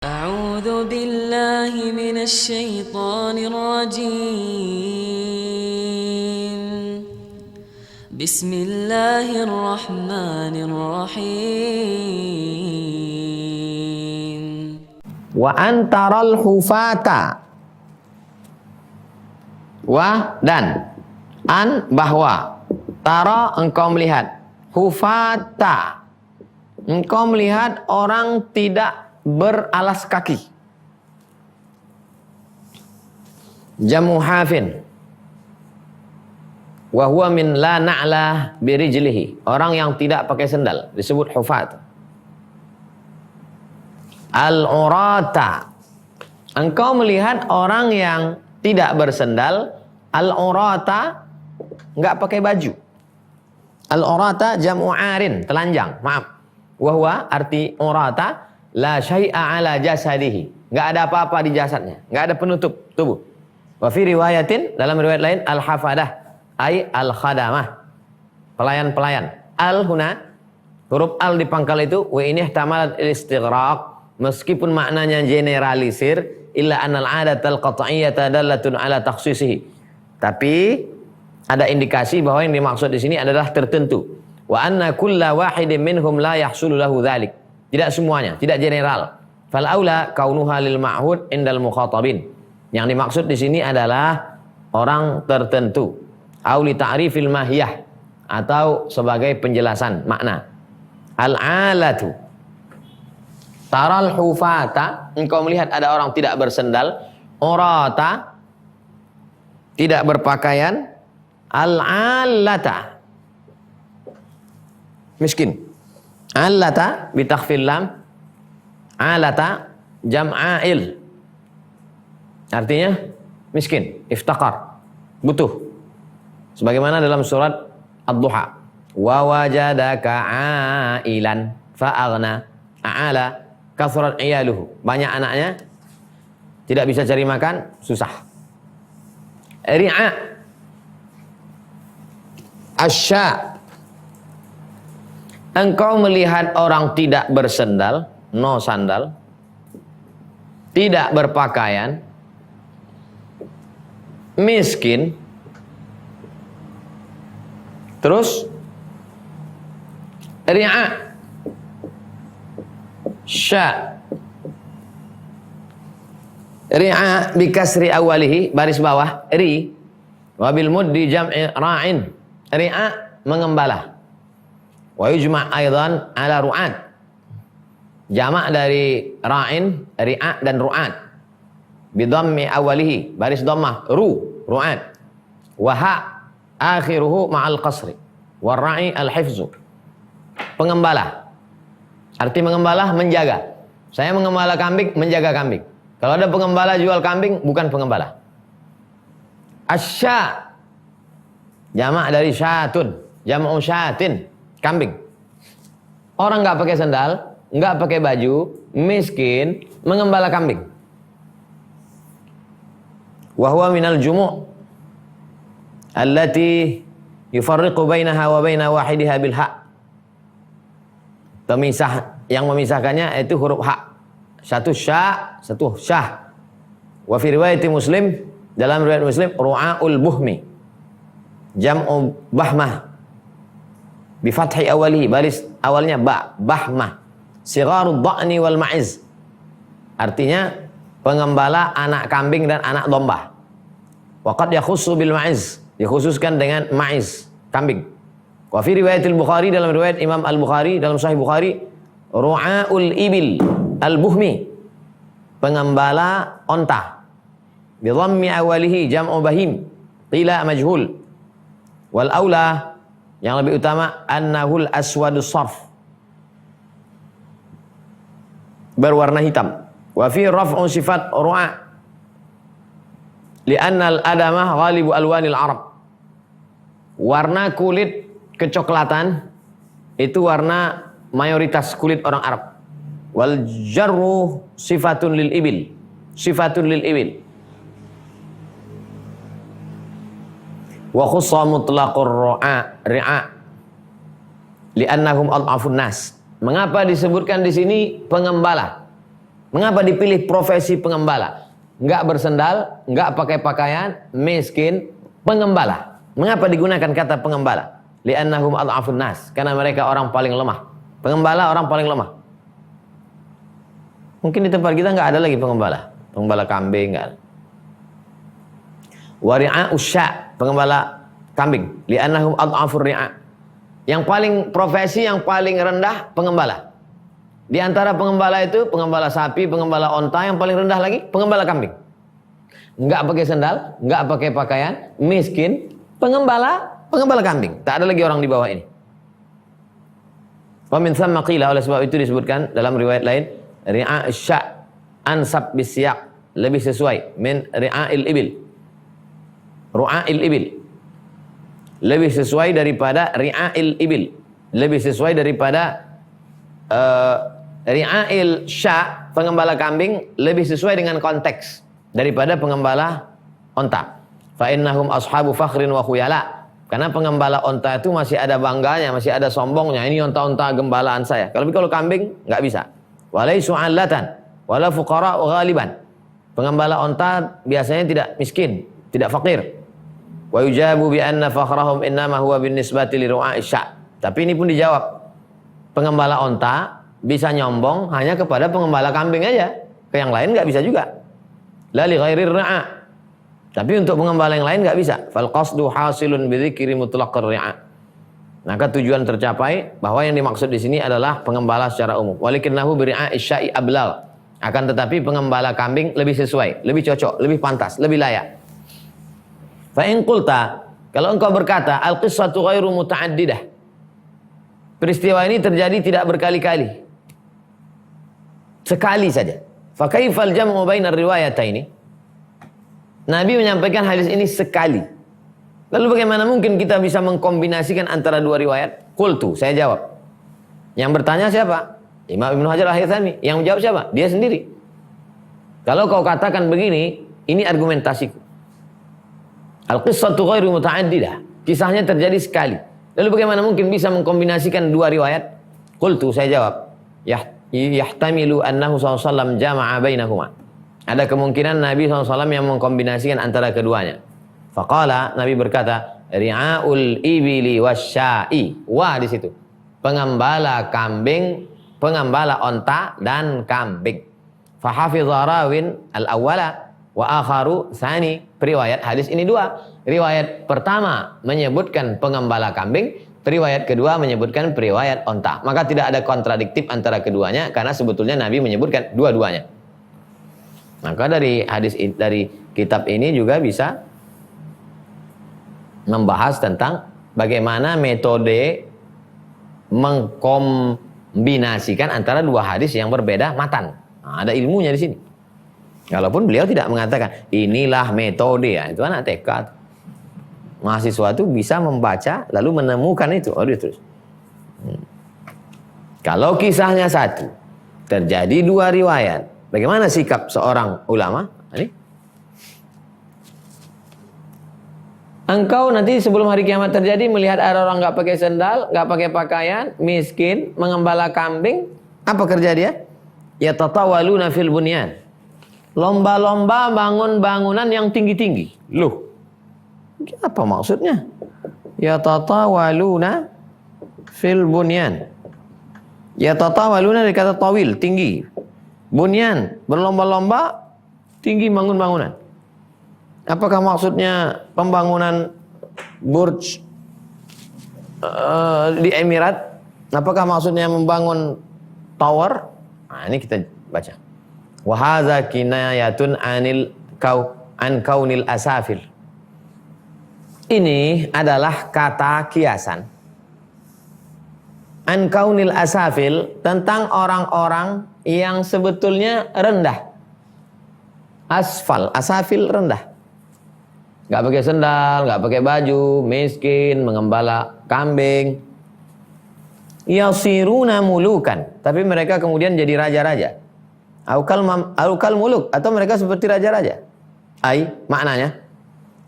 أعوذ بالله من الشيطان الرجيم بسم الله الرحمن الرحيم Wa antaral hufata dan bahwa tara engkau melihat hufata engkau melihat orang tidak beralas kaki, jamu hafin wa huwa min la na'la birijlihi, orang yang tidak pakai sendal disebut hufat. Al-urata engkau melihat orang yang tidak bersendal, al-urata enggak pakai baju. Al-urata jamu arin, telanjang, maaf. Wa huwa arti urata la syai'a ala jasadihi, enggak ada apa-apa di jasadnya, enggak ada penutup tubuh. Wa fi riwayatin, dalam riwayat lain, al-hafadah ay al-khadamah, pelayan-pelayan. Al huna, huruf al di pangkal itu wa ini ihtamalat al-istighraq, meskipun maknanya generalisir, illa annal adatal qat'iyyata dallatun ala takhsisihi, tapi ada indikasi bahwa yang dimaksud di sini adalah tertentu. Wa anna kulla wahidin minhum la yahsulu lahu dzalik, tidak semuanya, tidak general. Fal aula kaunuha lil ma'hud indal mukhatabin, yang dimaksud di sini adalah orang tertentu. Au li ta'rifil mahiyah, atau sebagai penjelasan makna. Al-alatu taral hufata, engkau melihat ada orang tidak bersendal. Urata tidak berpakaian. Al-alata miskin. Alata bitakhfil lam, alata jam'ail, artinya miskin, iftaqar, butuh. Sebagaimana dalam surat Ad-Duha, wa wajadaka ailan fa'aghna, a'ala kathrat iyaluhu, banyak anaknya, tidak bisa cari makan, susah. Ri'a asya, engkau melihat orang tidak bersendal, no sandal, tidak berpakaian, miskin, terus ri'a sya, ri'a bikasri awalihi, baris bawah ri, wabil muddi jam'i ra'in, ri'a mengembala. Wa yujma' aidan ala ru'at, jamak dari ra'in, ri'a dan ru'at. Bidhammi awalihi, baris dhammah ru'at. Wa ha akhiruhu ma'al qasri, wa ra'i al-hifzu, pengembala. Arti mengembala, menjaga. Saya mengembala kambing, menjaga kambing. Kalau ada pengembala jual kambing, bukan pengembala. Asya, jamak dari syatun, jam'u syatin, kambing. Orang nggak pakai sendal, nggak pakai baju, miskin, mengembala kambing. Wa huwa minal jumu' allati yufarriqu bainaha wa baina wahidiha bil ha'. Pemisah, yang memisahkannya itu huruf ha. Satu sya, satu syah. Wa fi riwayat Muslim, dalam riwayat Muslim, ru'aul buhmi, jam'u bahmah, bi fathi awalihi, baris awalnya ba, bahmah, sigharud dha'ni wal ma'iz, artinya pengembala anak kambing dan anak domba. Wa qad yakhussu bil ma'iz, dikhususkan dengan ma'iz, kambing. Wa fi riwayatil Bukhari, dalam riwayat Imam Al-Bukhari, dalam Sahih Bukhari, ru'aul ibil al-buhmi, pengembala onta, bi dhammi awalihi jam'u bahim, qila majhul. Wal aula, yang lebih utama, annahul aswadus sarf, berwarna hitam. Wa fi raf'u sifat ru'a li'anna al-adamah ghalibu alwanil arab, warna kulit kecoklatan itu warna mayoritas kulit orang Arab. Wal jarru sifatun lil ibil, sifatun lil ibil. Wa khussa mutlaqur ri'a li'annahum adhafun nas. Mengapa disebutkan di sini pengembala? Mengapa dipilih profesi pengembala? Nggak bersendal, nggak pakai pakaian, miskin, pengembala. Mengapa digunakan kata pengembala? Li'annahum adhafun nas, karena mereka orang paling lemah. Pengembala orang paling lemah. Mungkin di tempat kita nggak ada lagi pengembala. Pengembala kambing nggak ada. Wari'a usya, pengembala kambing. Li'annahum adhafur ri'a. Yang paling profesi yang paling rendah pengembala. Di antara pengembala itu pengembala sapi, pengembala onta, yang paling rendah lagi pengembala kambing. Nggak pakai sendal, nggak pakai pakaian, miskin, pengembala kambing. Tak ada lagi orang di bawah ini. Wa min thamma qila, oleh sebab itu disebutkan dalam riwayat lain, ri'a sya' ansab bisyaq, lebih sesuai min ri'a'il ibil. Ru'a'il ibil. Lebih sesuai daripada ri'a'il ibil. Lebih sesuai daripada ri'a'il sya', pengembala kambing, lebih sesuai dengan konteks daripada pengembala onta. Fa innahum ashabu fakhrin wa khuyala. Karena pengembala onta itu masih ada bangganya, masih ada sombongnya. Ini onta-onta gembalaan saya. Kalau kambing nggak bisa. Walaisu 'allatan wala fuqara ghaliban. Pengembala onta biasanya tidak miskin, tidak fakir. Wa yujabu bi anna fakhrahum innama huwa binisbati li ru'a'i sya'. Tapi ini pun dijawab. Pengembala onta bisa nyombong hanya kepada pengembala kambing aja. Ke yang lain nggak bisa juga. La li ghairir ra'a. Tapi untuk pengembala yang lain nggak bisa. Fal qasdu hasilun bi dzikri mutlaqir ri'a. Maka tujuan tercapai bahwa yang dimaksud di sini adalah pengembala secara umum. Walakinnahu bi ri'a isya'i ablagh. Akan tetapi pengembala kambing lebih sesuai, lebih cocok, lebih pantas, lebih layak. Fa in qulta, kalau engkau berkata al-qissatu ghairu muta'addidah. Peristiwa ini terjadi tidak berkali-kali. Sekali saja. Fa kaifal jam'u bainar riwayataini? Nabi menyampaikan hadis ini sekali. Lalu bagaimana mungkin kita bisa mengkombinasikan antara dua riwayat? Qultu, saya jawab. Yang bertanya siapa? Imam Ibnu Hajar Al-Haythami. Yang menjawab siapa? Dia sendiri. Kalau kau katakan begini, ini argumentasiku. Al-qissatu ghairu muta'addidah. Kisahnya terjadi sekali. Lalu bagaimana mungkin bisa mengkombinasikan dua riwayat? Qultu, saya jawab. Yahtamilu annahu sallallahu jama'a bainahuma. Ada kemungkinan Nabi SAW yang mengkombinasikan antara keduanya. Faqala, Nabi berkata, ri'aul ibili wasya'i. Wah di situ. Pengembala kambing, pengembala onta dan kambing. Fahafidha rawin al-awwala wa akharu tsani. Riwayat hadis ini dua. Riwayat pertama menyebutkan pengembala kambing, riwayat kedua menyebutkan periwayat onta. Maka tidak ada kontradiktif antara keduanya karena sebetulnya Nabi menyebutkan dua-duanya. Maka dari hadis, dari kitab ini juga bisa membahas tentang bagaimana metode mengkombinasikan antara dua hadis yang berbeda matan. Nah, ada ilmunya di sini. Walaupun beliau tidak mengatakan inilah metode, ya itu anak TK. Mahasiswa itu bisa membaca lalu menemukan itu. Oh, terus. Kalau kisahnya satu, terjadi dua riwayat. Bagaimana sikap seorang ulama? Ini. Engkau nanti sebelum hari kiamat terjadi melihat ada orang nggak pakai sendal, nggak pakai pakaian, miskin, mengembala kambing. Apa kerja dia? Ya tatawaluna fil bunyan. Lomba-lomba bangun bangunan yang tinggi-tinggi. Loh, apa maksudnya? Ya tatawaluna fil bunyan. Ya tatawaluna dari kata tawil, tinggi. Bunyan, berlomba-lomba tinggi bangun bangunan. Apakah maksudnya pembangunan Burj di Emirat? Apakah maksudnya membangun tower? Nah, ini kita baca. Wa hadza kinayatun an kaunil asafil. Ini adalah kata kiasan. An kaunil asafil, tentang orang-orang yang sebetulnya rendah. Asfal, asafil rendah. Gak pakai sendal, gak pakai baju, miskin, mengembala kambing. Yasiruna mulukan, tapi mereka kemudian jadi raja-raja. Aukal muluk, atau mereka seperti raja-raja. Ai, maknanya,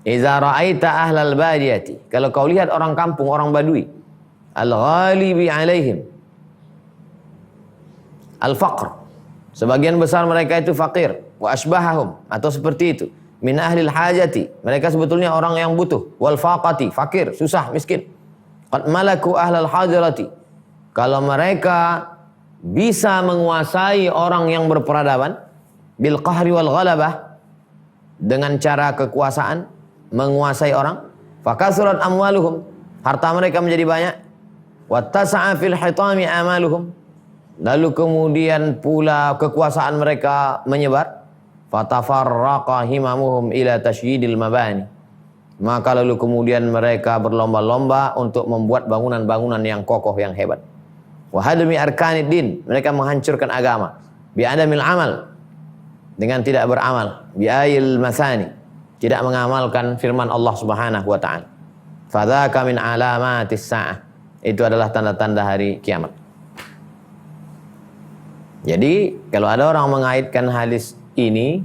iza ra'aita ahlal badiyati, kalau kau lihat orang kampung, orang badui, al-ghalibi alaihim al-faqr, Sebagian besar mereka itu fakir. Wa asbahahum, atau seperti itu. Min ahlil hajati, mereka sebetulnya orang yang butuh. Wal faqati, fakir, susah, miskin. Qad malaku ahlal hadirati, kalau mereka bisa menguasai orang yang berperadaban, bil qahri wal ghalabah, dengan cara kekuasaan, menguasai orang, fakasurat amwaluhum, harta mereka menjadi banyak, wattasa'a fil hitami amaluhum, lalu kemudian pula kekuasaan mereka menyebar, fatafarraqa himamuhum ila tasydidil mabani, maka lalu kemudian mereka berlomba-lomba untuk membuat bangunan-bangunan yang kokoh, yang hebat. Wa hadmi arkanid din, mereka menghancurkan agama. Bi adamil amal, dengan tidak beramal. Bi ayil masani, tidak mengamalkan firman Allah Subhanahu wa taala. Fadzaka min alamatis saah, itu adalah tanda-tanda hari kiamat. Jadi kalau ada orang mengaitkan hadis ini,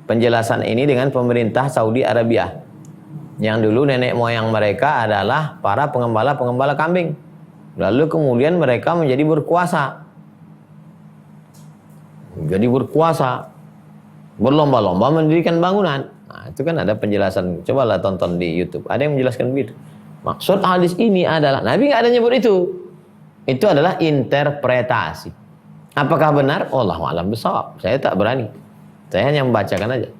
penjelasan ini dengan pemerintah Saudi Arabia, yang dulu nenek moyang mereka adalah para pengembala-pengembala kambing. Lalu kemudian mereka menjadi berkuasa. Jadi berkuasa. Berlomba-lomba mendirikan bangunan. Nah, itu kan ada penjelasan. Cobalah tonton di YouTube. Ada yang menjelaskan begitu. Maksud hadis ini adalah, Nabi nggak ada nyebut itu. Itu adalah interpretasi. Apakah benar? Wallahu a'lam bishawab. Saya tak berani. Saya hanya membacakan aja.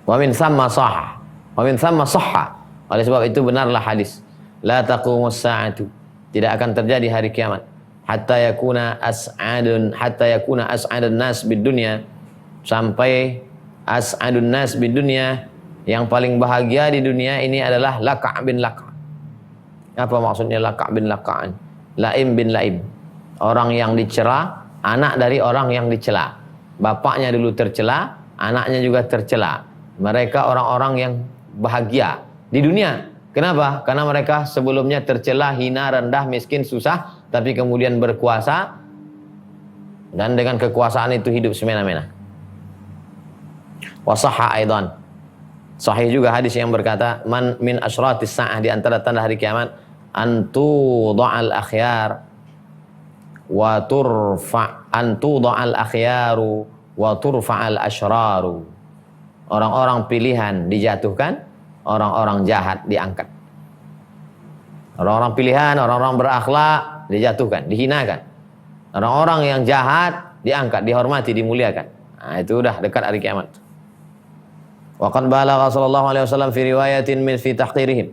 Wa min thamma sahha. Wa min thamma sahha. Oleh sebab itu benarlah hadis. La taqumus sa'atu. Tidak akan terjadi hari kiamat. Hatta yakuna as'adun nas bid dunya. Sampai as'adun nas bid dunya, yang paling bahagia di dunia ini adalah Laka' bin Laka'. Apa maksudnya Laka' bin Laka'? Laim bin Laim. Orang yang dicela, anak dari orang yang dicela. Bapaknya dulu tercela, anaknya juga tercela. Mereka orang-orang yang bahagia di dunia. Kenapa? Karena mereka sebelumnya tercela, hina, rendah, miskin, susah, tapi kemudian berkuasa, dan dengan kekuasaan itu hidup semena-mena. Wasahha aidan. Sahih juga hadis yang berkata, man min asyratis sa'ah, di antara tanda hari kiamat, antu dha'al akhyar wa turfa'al asyraru. Orang-orang pilihan dijatuhkan, orang-orang jahat diangkat. Orang-orang pilihan, orang-orang berakhlak dijatuhkan, dihinakan. Orang-orang yang jahat diangkat, dihormati, dimuliakan. Nah, itu udah dekat hari kiamat. Wa qad balagha sallallahu alaihi wasallam fi riwayatin min fi tahqirihim.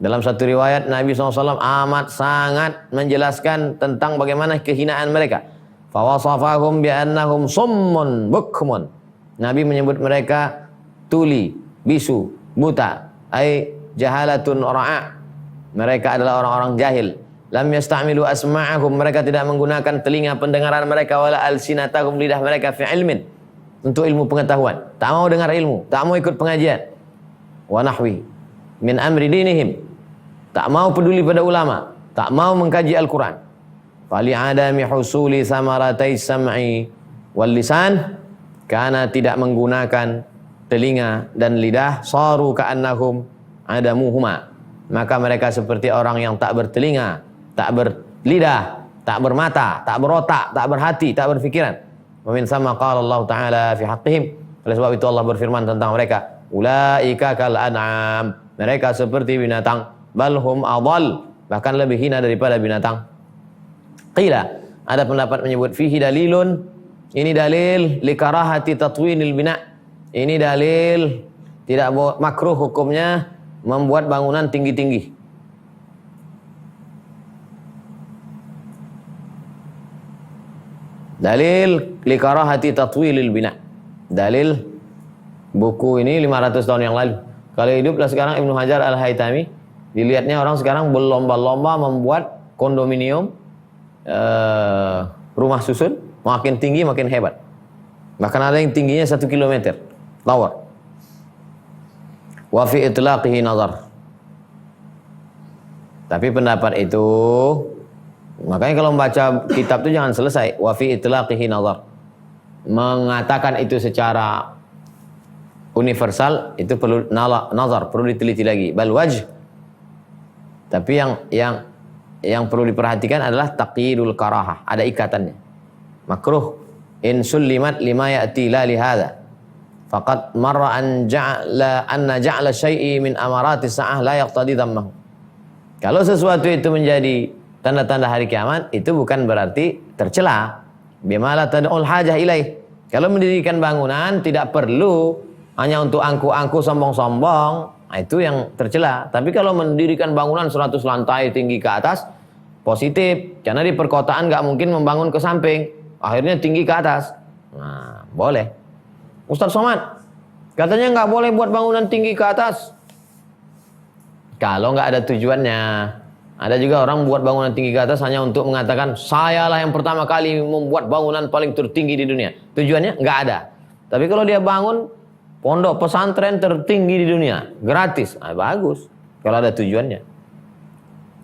Dalam satu riwayat Nabi SAW amat sangat menjelaskan tentang bagaimana kehinaan mereka. Fa wasafahum bi annahum summun bukmun. Nabi menyebut mereka tuli, bisu, buta, ay jahalatun ra'a. Mereka adalah orang-orang jahil. Lam yasta'milu asma'ahum, mereka tidak menggunakan telinga pendengaran mereka, wala alsinatahum, lidah mereka fi ilmin, untuk ilmu pengetahuan. Tak mau dengar ilmu, tak mau ikut pengajian. Wa nahwi min amri dinihim, tak mau peduli pada ulama, tak mau mengkaji Al-Quran. Fali adami husuli samaratai sam'i wal lisan, karena tidak menggunakan telinga dan lidah, saru ka'annahum adamuhuma, maka mereka seperti orang yang tak bertelinga, tak berlidah, tak bermata, tak berotak, tak berhati, tak berfikiran. Wa min sama qala Allah Ta'ala fi haqqihim, oleh sebab itu Allah berfirman tentang mereka, ulaika kal an'am, mereka seperti binatang, balhum adall, bahkan lebih hina daripada binatang. Qila, ada pendapat menyebut fihi dalilun, ini dalil likarahati tatwinil bina'. Ini dalil tidak makruh hukumnya membuat bangunan tinggi-tinggi. Dalil likarahati tatwilil bina. Dalil buku ini 500 tahun yang lalu. Kalau hiduplah sekarang Ibnu Hajar Al-Haytami, dilihatnya orang sekarang berlomba-lomba membuat kondominium, rumah susun, makin tinggi makin hebat. Bahkan ada yang tingginya 1 kilometer. Tower. Wa fi itlaqihi nazar. Tapi pendapat itu, makanya kalau membaca kitab itu jangan selesai. Wa fi itlaqihi nazar. Mengatakan itu secara universal itu perlu nazar, perlu diteliti lagi. Bal wajh. Tapi yang yang perlu diperhatikan adalah taqyidul karahah, ada ikatannya. Makruh in sullimat lima ya'ti la lihada. Faqad marra an ja'la syai'i min amarati sa'ah la yaqtadi dhammahu. Kalau sesuatu itu menjadi tanda-tanda hari kiamat, itu bukan berarti tercela. Bimala tad'ul hajah ilaih. Kalau mendirikan bangunan tidak perlu hanya untuk angku-angku sombong-sombong, nah itu yang tercela. Tapi kalau mendirikan bangunan 100 lantai tinggi ke atas, positif. Karena di perkotaan nggak mungkin membangun ke samping, akhirnya tinggi ke atas. Nah, boleh. Ustaz Somad, katanya nggak boleh buat bangunan tinggi ke atas. Kalau nggak ada tujuannya. Ada juga orang buat bangunan tinggi ke atas hanya untuk mengatakan, saya lah yang pertama kali membuat bangunan paling tertinggi di dunia. Tujuannya nggak ada. Tapi kalau dia bangun pondok pesantren tertinggi di dunia, gratis, nah, bagus. Kalau ada tujuannya.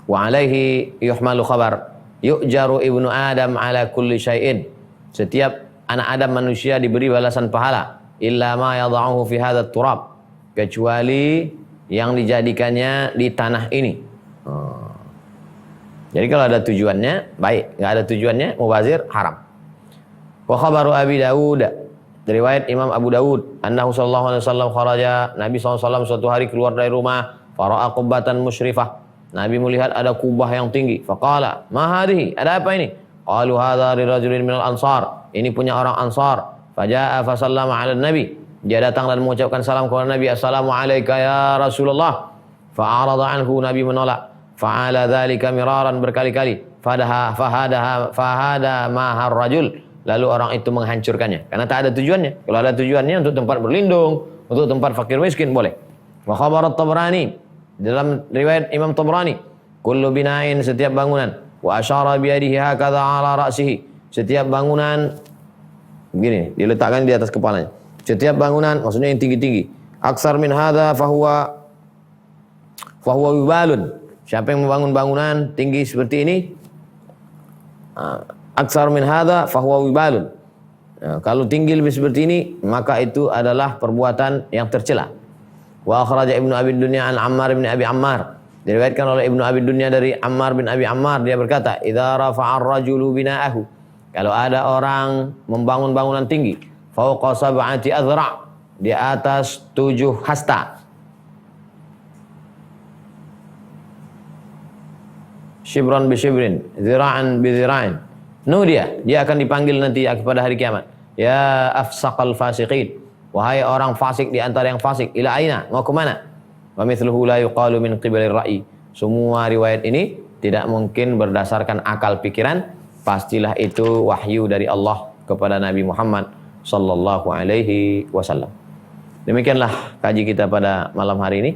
Wa alaihi yuhmalu khabar yu'jaru ibnu Adam ala kulli syai'in. Setiap anak Adam manusia diberi balasan pahala illa ma yadha'uhu fi hadzal turab, kecuali yang dijadikannya di tanah ini. Jadi kalau ada tujuannya baik, enggak ada tujuannya mubazir haram. Wa khabaru Abi Dawud, riwayat Imam Abu Dawud, annahu sallallahu alaihi wasallam kharaja, Nabi SAW suatu hari keluar dari rumah, fara'a qubbatan musyrifah. Nabi melihat ada kubah yang tinggi. Faqala, "Ma hadhihi?" Ada apa ini? Qalu hadza li rajulin minal ansar. Ini punya orang Ansar. Faja'a fa sallama 'ala Nabi. Dia datang dan mengucapkan salam kepada Nabi, "Assalamu alayka ya Rasulullah." Fa'arada anhu, Nabi menolak. Fa'ala dzalika miraran, berkali-kali. Fahada mahar rajul. Lalu orang itu menghancurkannya karena tak ada tujuannya. Kalau ada tujuannya untuk tempat berlindung, untuk tempat fakir miskin, boleh. Wa khabar at-Tabrani, dalam riwayat Imam Tabrani, kullu bina'in, setiap bangunan, wa asyara biyadihi hakadha ala ra'sihi, setiap bangunan begini, diletakkan di atas kepalanya. Setiap bangunan, maksudnya yang tinggi-tinggi, aksar min hadha fahuwa wibalun. Siapa yang membangun bangunan tinggi seperti ini, aksar min hadha fahuwa wibalun. Kalau tinggi lebih seperti ini, maka itu adalah perbuatan yang tercela. Wa akhraja Ibnu Abi Dunya an Ammar bin Abi Ammar. Diriwayatkan oleh Ibnu Abi Dunya dari Ammar bin Abi Ammar, dia berkata, "Idza rafa'a ar-rajulu bina'ahu." Kalau ada orang membangun bangunan tinggi, fawqa sab'ati adhra', di atas 7 hasta. Shibran bi shibrin, zira'an bi zira'in. Nudia, dia akan dipanggil nanti pada hari kiamat. Ya afsaqal fasiqin. Wahai orang fasik di antara yang fasik, ila aina, mau ke mana? Wa mithluhu la yuqalu min qibalir ra'i. Semua riwayat ini tidak mungkin berdasarkan akal pikiran, pastilah itu wahyu dari Allah kepada Nabi Muhammad sallallahu alaihi wasallam. Demikianlah kaji kita pada malam hari ini.